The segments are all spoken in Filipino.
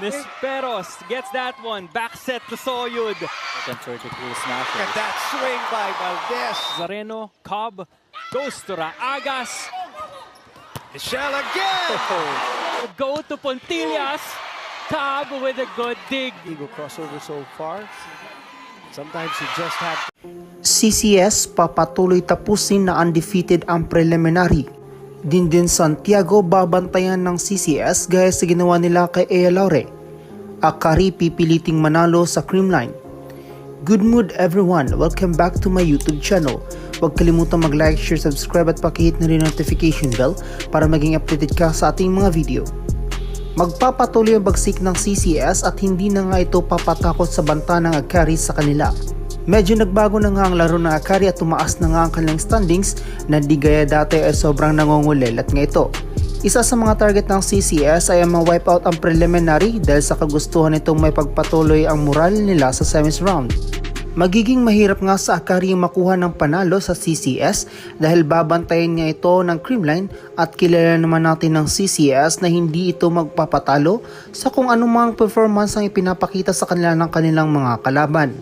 Nisperos gets that one. Back set to Soyud. Vertical smash. Look at that swing by Valdez. Zareno, Cobb, goes to Raagas. Michelle again. Go to Pontillas. Cobb with a good dig. Eagle crossover so far. Sometimes you just have CCS papatuloy tapusin na undefeated ang preliminary. Din Santiago babantayan ng CCS gaya sa ginawa nila kay Ea Laure. Akari pipiliting manalo sa Creamline. Good mood everyone! Welcome back to my YouTube channel. Huwag kalimutan mag-like, share, subscribe at pakihit na rin notification bell para maging updated ka sa ating mga video. Magpapatuloy ang bagsik ng CCS at hindi na nga ito papatakot sa banta ng Akari sa kanila. Medyo nagbago na nga ang laro ng Akari at tumaas na nga ang kanilang standings na di gaya dati ay sobrang nangungulel at nga ito. Isa sa mga target ng CCS ay ang ma-wipe out ang preliminary dahil sa kagustuhan nitong may pagpatuloy ang moral nila sa semis round. Magiging mahirap nga sa Akari makuha ng panalo sa CCS dahil babantayan niya ito ng Creamline at kilala naman natin ng CCS na hindi ito magpapatalo sa kung anumang performance ang ipinapakita sa kanila ng kanilang mga kalaban.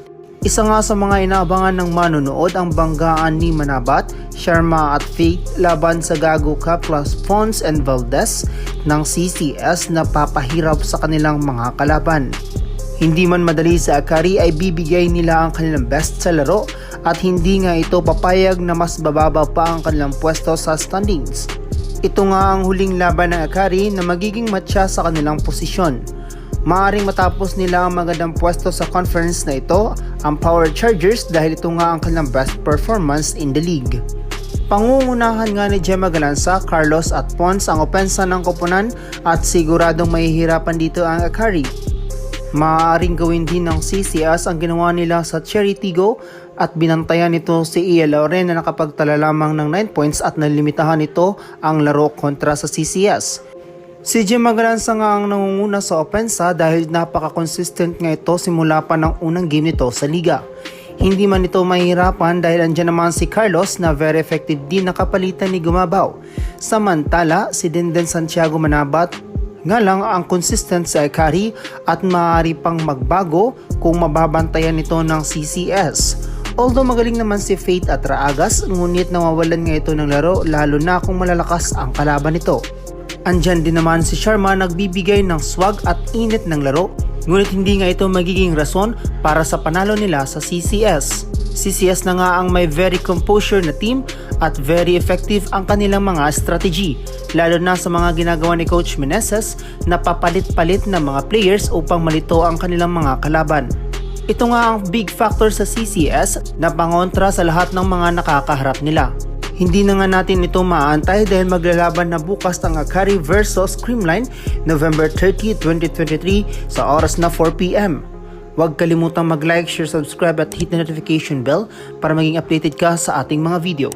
Isa nga sa mga inaabangan ng manonood ang banggaan ni Manabat, Sharma at Faith laban sa Gago Cup plus Pons and Valdez ng CCS na papahirap sa kanilang mga kalaban. Hindi man madali sa Akari ay bibigay nila ang kanilang best sa laro at hindi nga ito papayag na mas bababa pa ang kanilang pwesto sa standings. Ito nga ang huling laban ng Akari na magiging matcha sa kanilang posisyon. Maaring matapos nila ang magandang pwesto sa conference na ito ang Power Chargers dahil ito nga ang kanilang best performance in the league. Pangungunahan nga ni Gemma Galanza, Carlos at Pons ang opensa ng koponan at siguradong mahihirapan dito ang Akari. Maaaring gawin din ng CCS ang ginawa nila sa Cherry Tigo at binantayan nito si Ea Laure na nakapagtala lamang ng 9 points at nalimitahan nito ang laro kontra sa CCS. Si Gemma Galanza nga ang nangunguna sa opensa dahil napaka-consistent nga ito simula pa ng unang game nito sa liga. Hindi man ito mahirapan dahil andyan naman si Carlos na very effective din nakapalitan ni Gumabaw. Samantala, si Denden Santiago Manabat nga lang ang consistent sa Akari at maaari pang magbago kung mababantayan ito ng CCS. Although magaling naman si Faith at Raagas, ngunit nawawalan nga ito ng laro lalo na kung malalakas ang kalaban nito. Andyan din naman si Sharma nagbibigay ng swag at init ng laro, ngunit hindi nga ito magiging rason para sa panalo nila sa CCS. CCS na nga ang may very composure na team at very effective ang kanilang mga strategy, lalo na sa mga ginagawa ni Coach Meneses na papalit-palit na mga players upang malito ang kanilang mga kalaban. Ito nga ang big factor sa CCS na pangontra sa lahat ng mga nakakaharap nila. Hindi na nga natin ito maaantay dahil maglalaban na bukas ang Akari versus Creamline November 30, 2023 sa oras na 4 PM. Huwag kalimutang mag-like, share, subscribe at hit the notification bell para maging updated ka sa ating mga video.